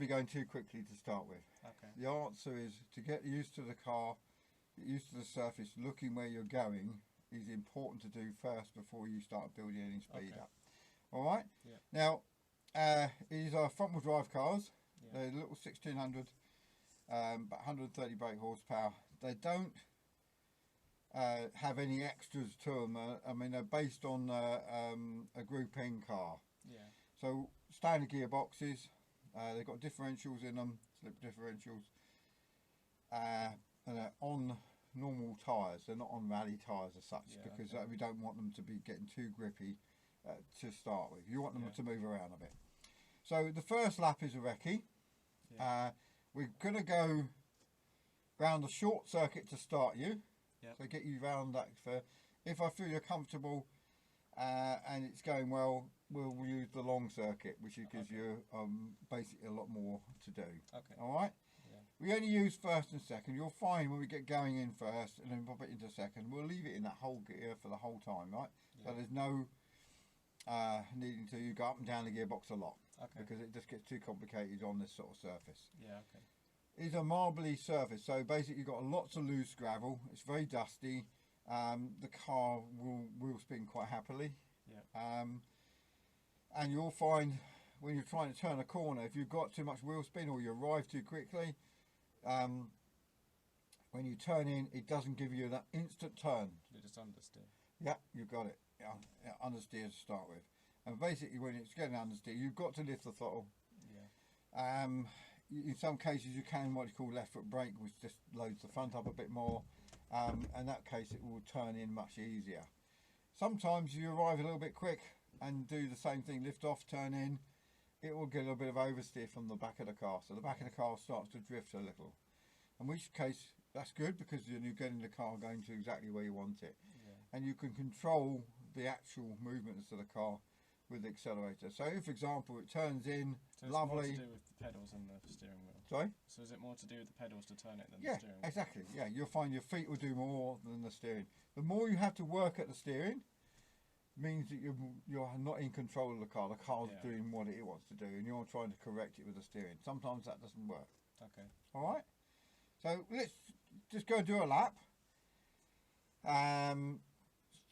be going too quickly to start with. Okay. The answer is to get used to the car, get used to the surface, looking where you're going is important to do first before you start building any speed up. All right. Yeah. Now, these are front-wheel drive cars. Yeah. They're little 1600, but 130 brake horsepower. They don't have any extras to them. I mean, they're based on a Group N car. Yeah. So standard gearboxes. They've got differentials in them, slip differentials, and they're on normal tyres. They're not on rally tyres as such, because we don't want them to be getting too grippy to start with. You want them to move around a bit. So the first lap is a recce. We're going to go round a short circuit to start you. So get you round that. If I feel you're comfortable and it's going well, we'll use the long circuit, which gives you basically a lot more to do. All right. We only use first and second. You'll find when we get going in first and then pop it into second, we'll leave it in that whole gear for the whole time, right? So there's no needing to go up and down the gearbox a lot, because it just gets too complicated on this sort of surface. It's a marbly surface, so basically you've got lots of loose gravel. It's very dusty. The car will spin quite happily. And you'll find when you're trying to turn a corner, if you've got too much wheel spin or you arrive too quickly, when you turn in, it doesn't give you that instant turn. You just understeer. Yeah, you've got it. Understeer to start with. And basically when it's getting understeer, you've got to lift the throttle. In some cases you can what you call left foot brake, which just loads the front up a bit more. In that case it will turn in much easier. Sometimes you arrive a little bit quick and do the same thing, lift off, turn in, it will get a little bit of oversteer from the back of the car. So the back of the car starts to drift a little. In which case that's good, because you're getting the car going to exactly where you want it. And you can control the actual movements of the car with the accelerator. So if, for example, it turns in, so it's lovely. More to do with the pedals and the steering wheel. Sorry? So is it more to do with the pedals to turn it than the steering wheel? Yeah, exactly. Yeah, you'll find your feet will do more than the steering. The more you have to work at the steering, means that you're not in control of the car. The car's doing what it wants to do, and you're trying to correct it with the steering. Sometimes that doesn't work. All right. So let's just go do a lap.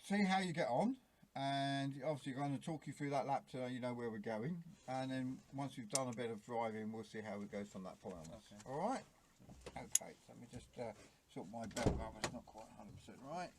See how you get on, and obviously going to talk you through that lap so you know where we're going. And then once we've done a bit of driving, we'll see how it goes from that point on. All right. Okay. So let me just sort my belt rubber. It's not quite 100% right.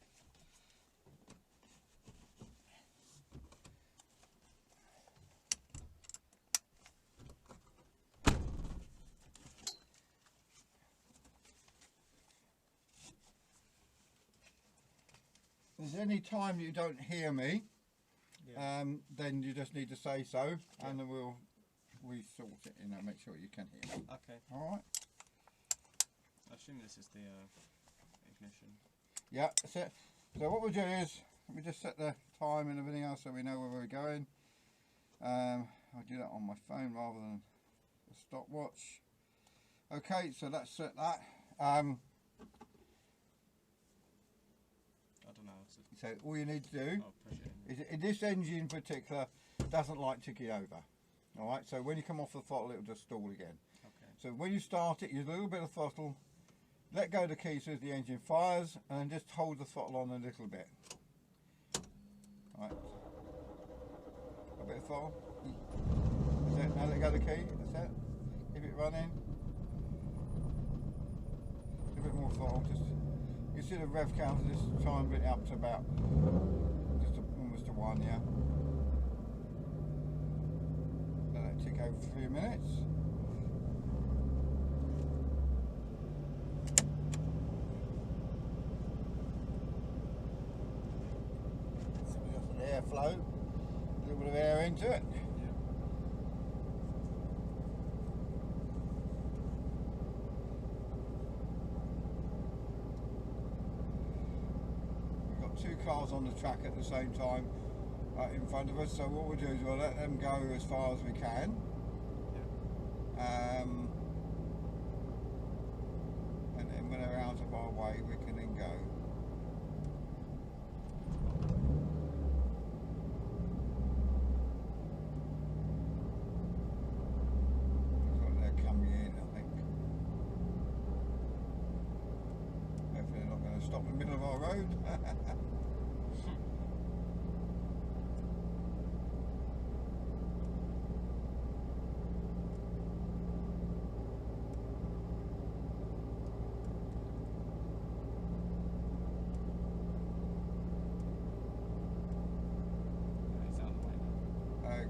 If there's any time you don't hear me, then you just need to say so, and then we'll sort it in and make sure you can hear me. All right. I assume this is the ignition. Yeah, that's it. So what we'll do is we just set the time and everything else so we know where we're going. I'll do that on my phone rather than a stopwatch. Okay, so let's set that. So all you need to do is, this engine in particular doesn't like ticking over. All right, so when you come off the throttle, it'll just stall again. So when you start it, use a little bit of throttle, let go of the key so the engine fires, and then just hold the throttle on a little bit. All right, a bit of throttle. That's it. Now let go of the key. That's it. Keep it running. A bit more throttle. Just. You see the rev counter, just try and bring it up to about almost a 1, yeah. Let that tick over for a few minutes. So we got some airflow, a little bit of air into it. Two cars on the track at the same time in front of us, so what we'll do is we'll let them go as far as we can, and then when they're out of our way we can then go. Look, they're road.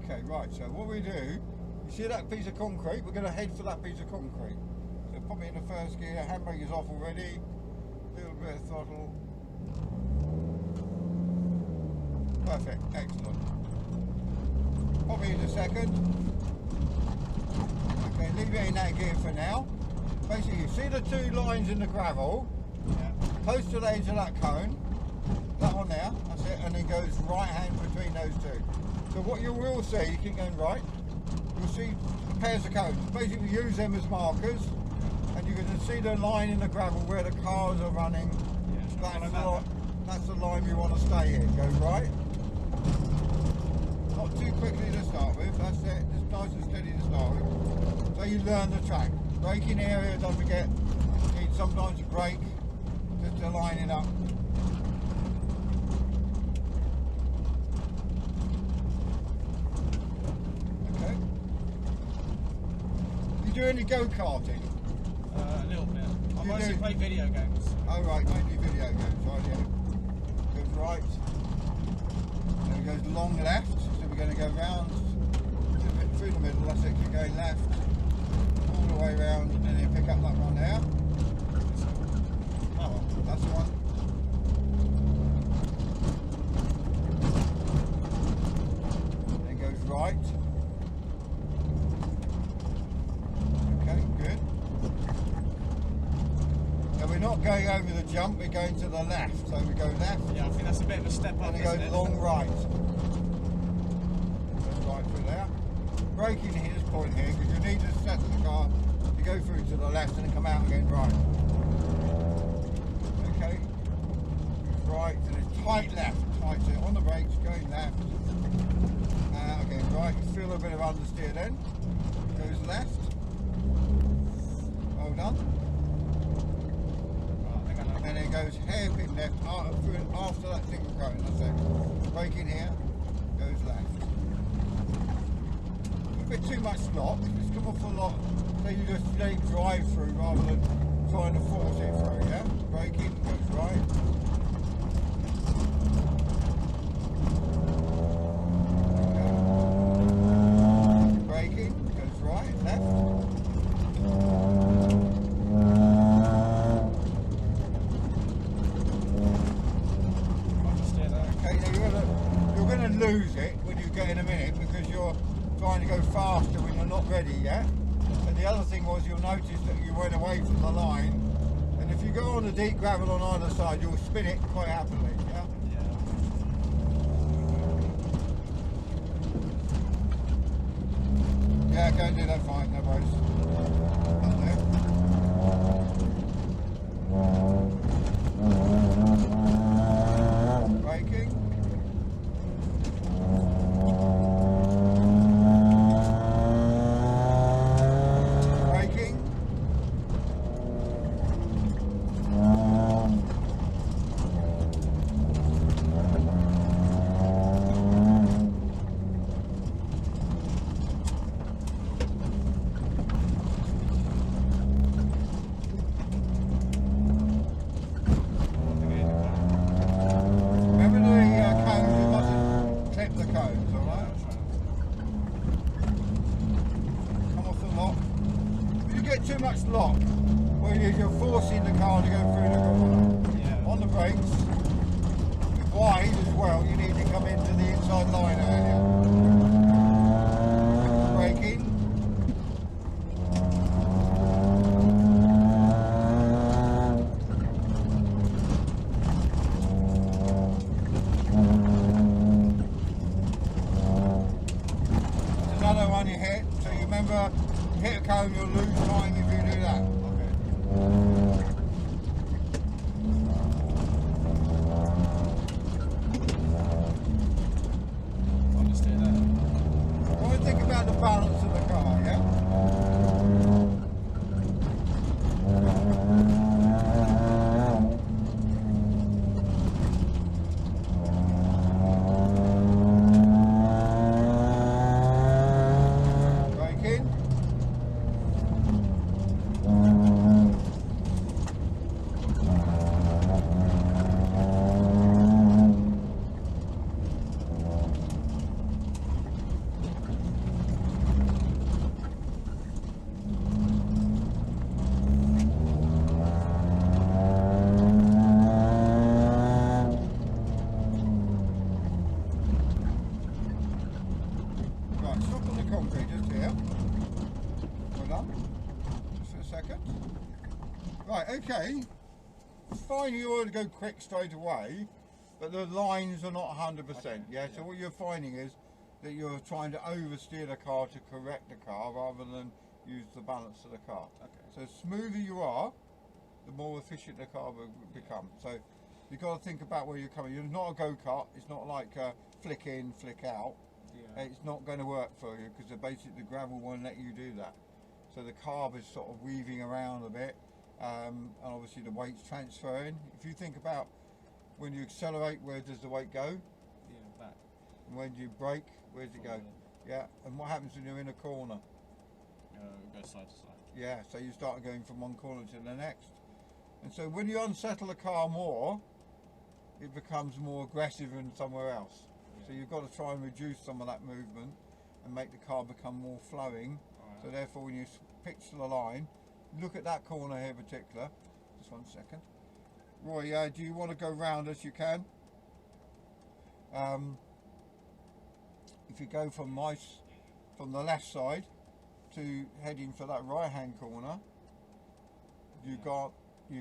Okay, right, so what we do, you see that piece of concrete? We're going to head for that piece of concrete. So pop it in the first gear, handbrake is off already, little bit of throttle. Perfect, excellent. Pop it in the second. Okay, leave it in that gear for now. Basically, you see the two lines in the gravel, close to the edge of that cone, that one there, that's it, and then goes right hand between those two. So what you will see, you keep going right, you'll see pairs of cones. Basically use them as markers, and you can see the line in the gravel where the cars are running. That's the line we want to stay in. Go right. Not too quickly to start with, that's it, just nice and steady to start with. So you learn the track. Braking area, don't forget, you need sometimes to brake, just to line it up. Do any go-karting? A little bit. I mostly play video games. Oh right, mainly video games, right, yeah. Goes right, then it goes long left, so we're going to go round, through the middle, that's it, keep going left, all the way round, and then pick up that one there. Oh, that's the one. Then goes right. Not going over the jump, we're going to the left, so we go left. Yeah, I think that's a bit of a step up. And it goes long right. Goes right through there. Braking here, this point here, because you need to set the car to go through to the left and then come out again right. Okay. Right, and it's tight left. Tight, so on the brakes, going left. Okay, right, you feel a bit of understeer then. Goes left. Well done. And it goes hairpin left after that single cone, that's it. Braking here, goes left. A bit too much lock, just come off the lock, so you just let it drive through rather than trying to force it through, yeah? Braking, goes right. Okay. Braking, goes right, left. Lose it when you get in a minute because you're trying to go faster when you're not ready yet. And the other thing was you'll notice that you went away from the line, and if you go on the deep gravel on either side you'll spin it quite happily, yeah? Yeah, go and do that fine, no worries. Braking. Too much lock, where you're forcing the car to go through the corner. Yeah. On the brakes, with wide as well, you need to come into the inside line earlier. Braking. There's another one you hit, so you remember, hit a cone, you'll lose time if you do that. Understand that. What do you think about the balance of the car, yeah? second. Right, okay. Fine, you want to go quick straight away, but the lines are not 100%. Okay, Yeah, so what you're finding is that you're trying to oversteer the car to correct the car rather than use the balance of the car. Okay. So the smoother you are, the more efficient the car will become. So you've got to think about where you're coming. You're not a go-kart. It's not like flick in, flick out. Yeah. It's not going to work for you because basically the gravel won't let you do that. So the carb is sort of weaving around a bit, and obviously the weight's transferring. If you think about when you accelerate, where does the weight go? Yeah, back. And when you brake, where does it go? Yeah. And what happens when you're in a corner? Go side to side. Yeah. So you start going from one corner to the next. And so when you unsettle the car more, it becomes more aggressive in somewhere else. Yeah. So you've got to try and reduce some of that movement and make the car become more flowing. Alright. So therefore when you pitch to the line, look at that corner here in particular. Just 1 second. Roy, do you want to go round as you can? If you go from the left side to heading for that right hand corner, you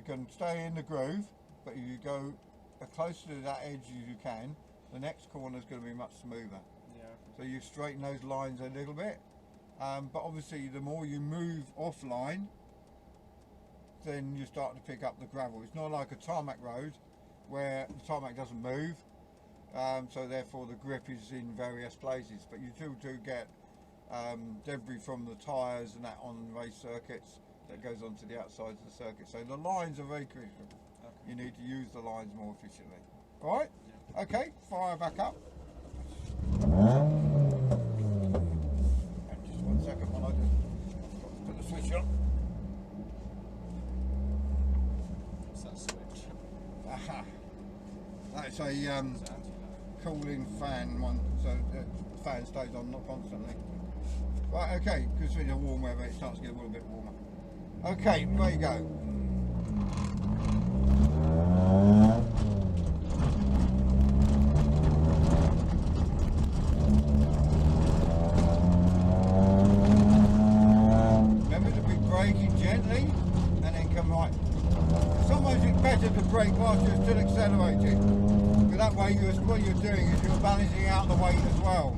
can stay in the groove, but if you go as close to that edge as you can, the next corner is going to be much smoother. Yeah. So you straighten those lines a little bit, but obviously the more you move offline, then you start to pick up the gravel. It's not like a tarmac road where the tarmac doesn't move, so therefore the grip is in various places, but you do get debris from the tyres and that on race circuits that goes onto the outsides of the circuit. So the lines are very critical. Okay. You need to use the lines more efficiently. Alright? Yeah. Okay, fire back up. And just 1 second while I just put the switch on. What's that switch? Aha. That's a Is it anti-lock? cooling fan one, so the fan stays on not constantly. Right, okay, because when you're warm weather it starts to get a little bit warmer. Okay, there you go. Remember to be braking gently and then come right. Sometimes it's better to brake whilst you're still accelerating, because that way what you're doing is you're balancing out the weight as well.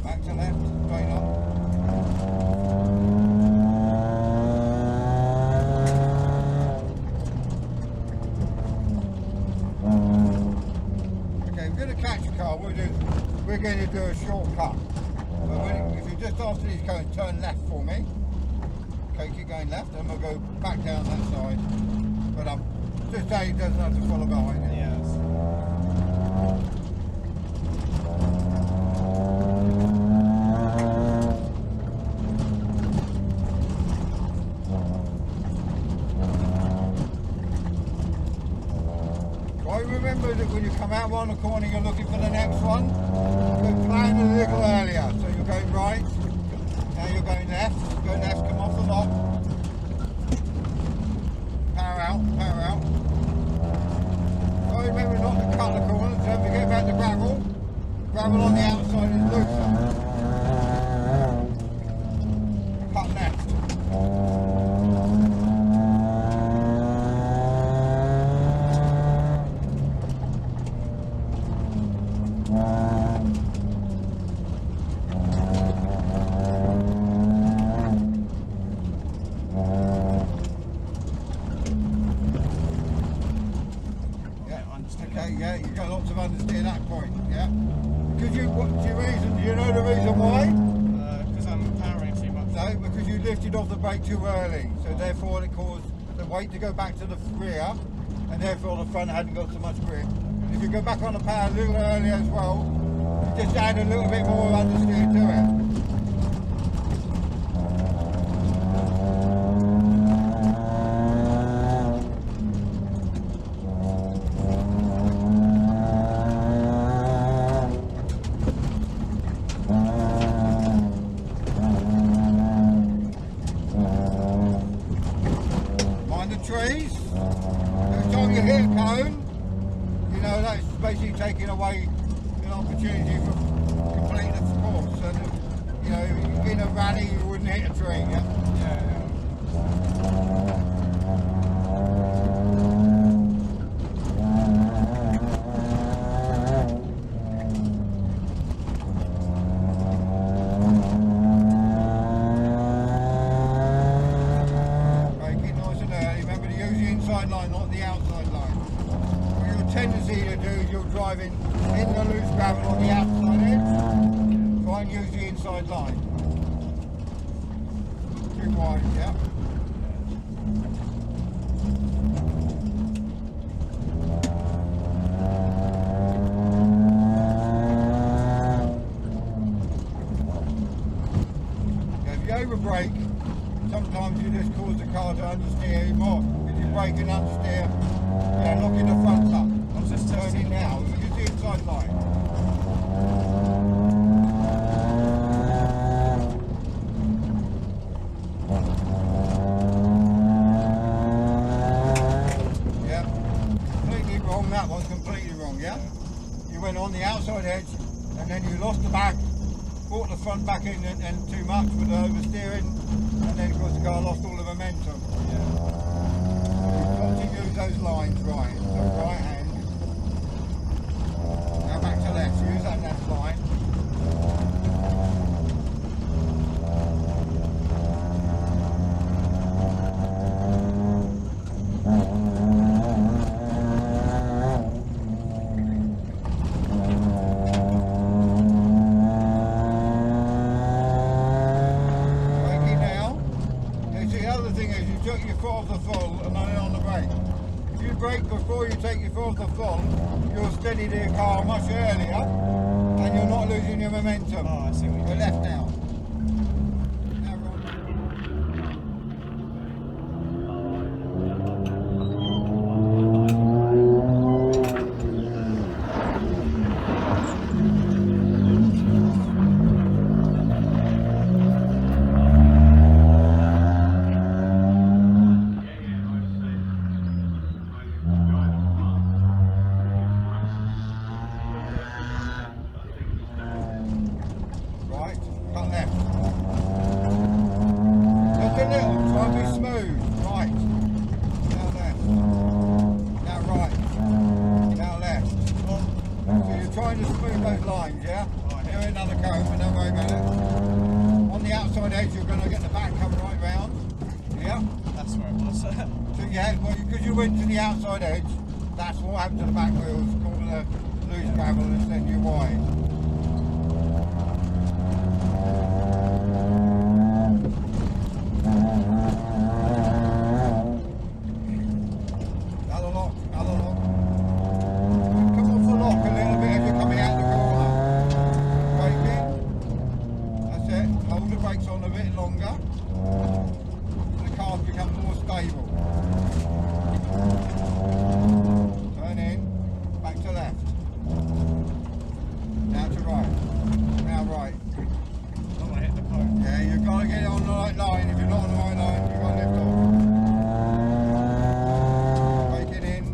Back to left, straight up. Okay, we're going to catch a car. We're going to do a shortcut. If you just after these cones, turn left for me. Okay, keep going left, and we'll go back down that side. But just so he doesn't have to follow behind it. Yes. Right, remember that when you come out one corner, you're looking for the next one. So plan a little earlier. So you're going right, now you're going left. Go left, come off the lock. Power out, power out. Right, remember not to cut the corners. Don't forget about the gravel. Gravel on the outside is looser. Cut left. Okay, yeah, you've got lots of understeer at that point, yeah? Because what's your reason? Do you know the reason why? Because I'm powering too much. No, because you lifted off the brake too early, so therefore it caused the weight to go back to the rear, and therefore the front hadn't got so much grip. If you go back on the power a little earlier as well, you just add a little bit more understeer to it. trees. Every time you hit a cone, you know, that's basically taking away an opportunity for completing the course. And, you know, in a rally you wouldn't hit a tree, yeah? Line, not the outside line. What your tendency to do is you're driving in the loose gravel on the outside edge. Try and use the inside line. Too wide, yeah. If you overbrake, sometimes you just cause the car to understeer more. Brake and understeer, yeah, locking the front up. I'm just turning now, look at the inside line. Yeah, completely wrong, that one's completely wrong, yeah? You went on the outside edge and then you lost the back, brought the front back in and too much with the oversteering, and then of course the car lost all the momentum. Yeah. Use those lines right, so right hand, now back to left, use that left line. Braking now, the other thing is you took your foot off the throttle and then on the brake. If you brake before you take your foot off the throttle, you'll steady the car much earlier and you're not losing your momentum. Oh, I see what you're left now. Trying to smooth those lines, yeah? Right, do another cone, but don't worry about it. On the outside edge, you're going to get the back coming right round. Yeah? That's where it was. So, yeah, well, because you went to the outside edge, that's what happened to the back wheels, called the loose gravel and then you wide. Other lock, other lock. Come off the lock a little bit as you're coming out the corner. Brake in. That's it. Hold the brakes on a bit longer. The car's become more stable. Turn in. Back to left. Now to right. Now right. I want to hit the cone. Yeah, you've got to get it on the right line. If you're not on the right line, you've got to lift off. Brake it in.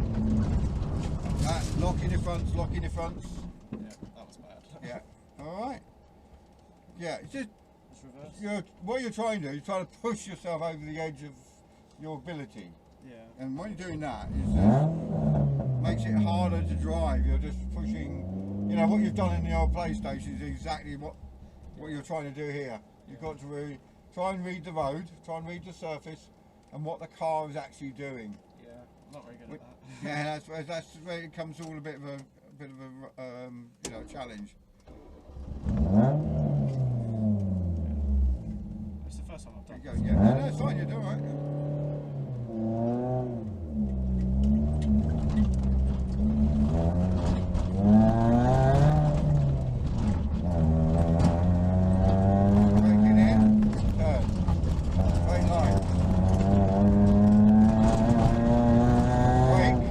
That, locking your fronts, locking your fronts. Yeah, that was bad. Yeah. Alright. Yeah, it's just Reverse. what you're trying to do is try to push yourself over the edge of your ability. Yeah. And when you're doing that, it makes it harder to drive. You're just pushing, you know, what you've done in the old PlayStation is exactly what you're trying to do here. You've got to really try and read the road, try and read the surface, and what the car is actually doing. Yeah, not very good at that. Yeah, that's where it comes all a bit of a you know, challenge. It's the first time I've done There this. you go. Yeah, no, it's fine. You're doing all right. Braking in, turn, straight line. Brake,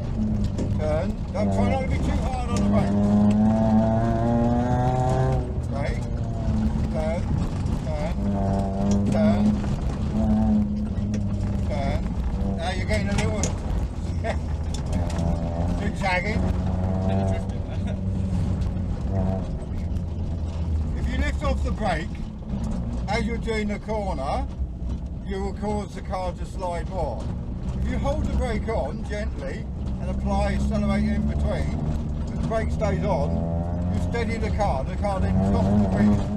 turn. Don't try not to be too hard on the brake. Brake, turn, turn, turn, turn. Now you're getting a little during the corner, you will cause the car to slide more. If you hold the brake on gently and apply accelerator in between, so the brake stays on, you steady the car then stops the wheel.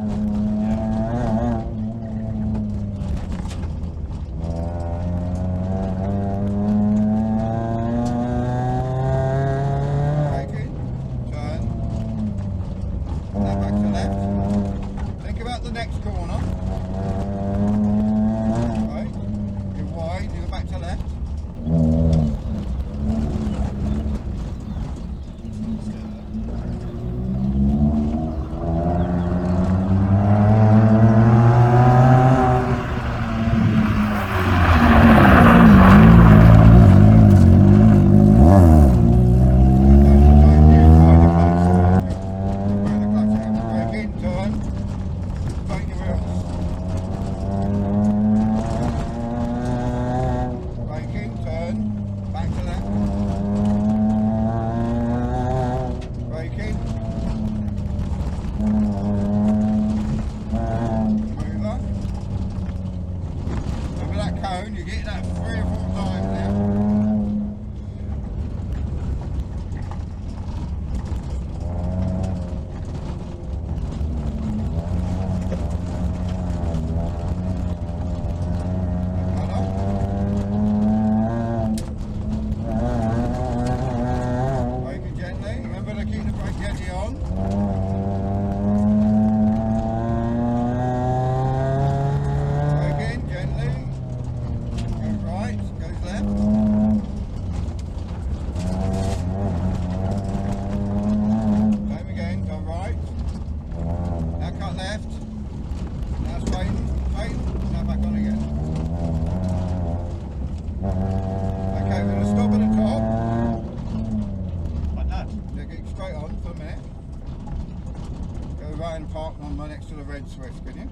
Next to the red Swift, can you?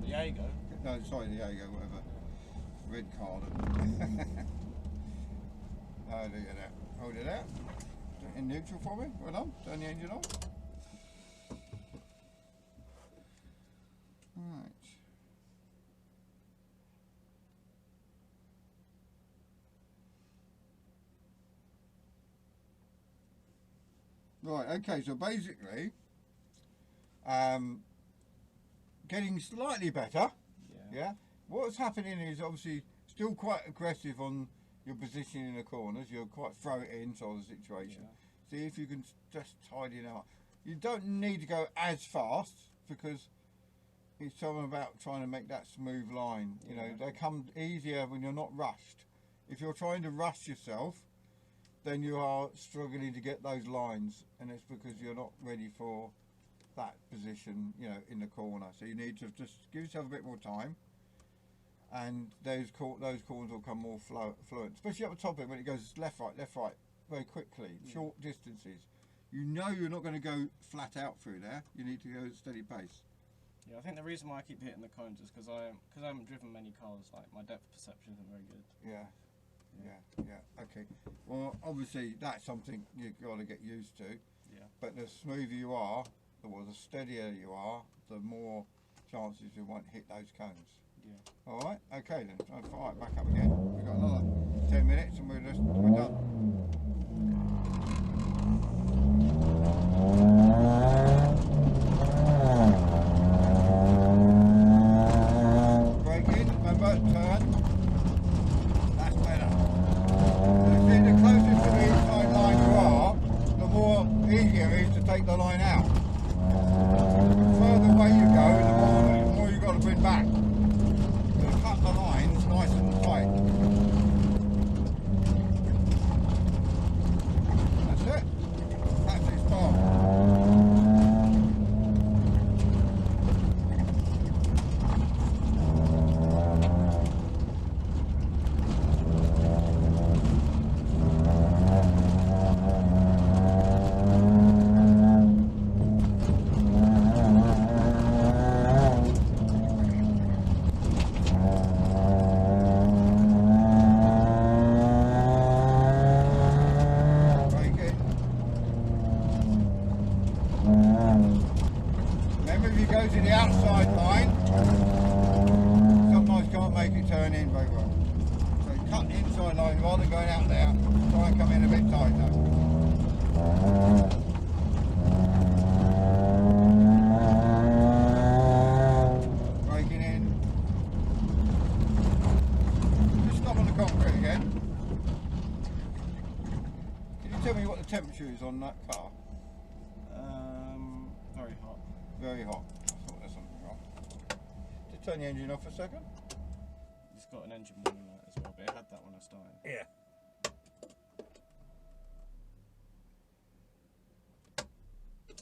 The Jago? No, sorry, the Jago, whatever. Red card. Oh, look at that. Hold it out. In neutral for me. Well done. Turn the engine on. Right. Right, okay, so basically, getting slightly better, yeah. What's happening is obviously still quite aggressive on your position in the corners, you're quite throw it in sort of situation. See if you can just tidy it up. You don't need to go as fast because it's something about trying to make that smooth line. You know, they come easier when you're not rushed. If you're trying to rush yourself, then you are struggling to get those lines, and it's because you're not ready for that position, you know, in the corner. So you need to just give yourself a bit more time, and those corners will come more fluent, especially up the top of it when it goes left, right, very quickly, short distances. You know you're not going to go flat out through there. You need to go at a steady pace. Yeah, I think the reason why I keep hitting the cones is because I haven't driven many cars. Like my depth perception isn't very good. Yeah. Okay. Well, obviously that's something you've got to get used to. Yeah. But the smoother you are, the steadier you are, the more chances you won't hit those cones. Yeah. All right. Okay then. So fire it back up again. We've got another 10 minutes and we're done. Brake in. Remember, turn. That's better. So the closer to the inside line you are, the more easier it is to take the line out. The further away you go, the more you've got to bring back. So cut the lines nice and tight. if you go to the outside line, sometimes can't make it turn in very well. So cut the inside line rather than going out there, try and come in a bit tighter. Braking in. Just stop on the concrete again. Can you tell me what the temperature is on that car? Very hot. Very hot. I thought there's something wrong. Just turn the engine off for a second. It's got an engine warning light as well, but it had that when I started. Yeah.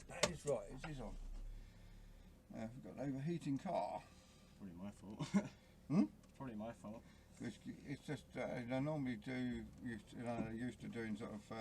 That is right, it is on. We've got an overheating car. Probably my fault. Probably my fault. It's just, they normally do, they're used to doing sort of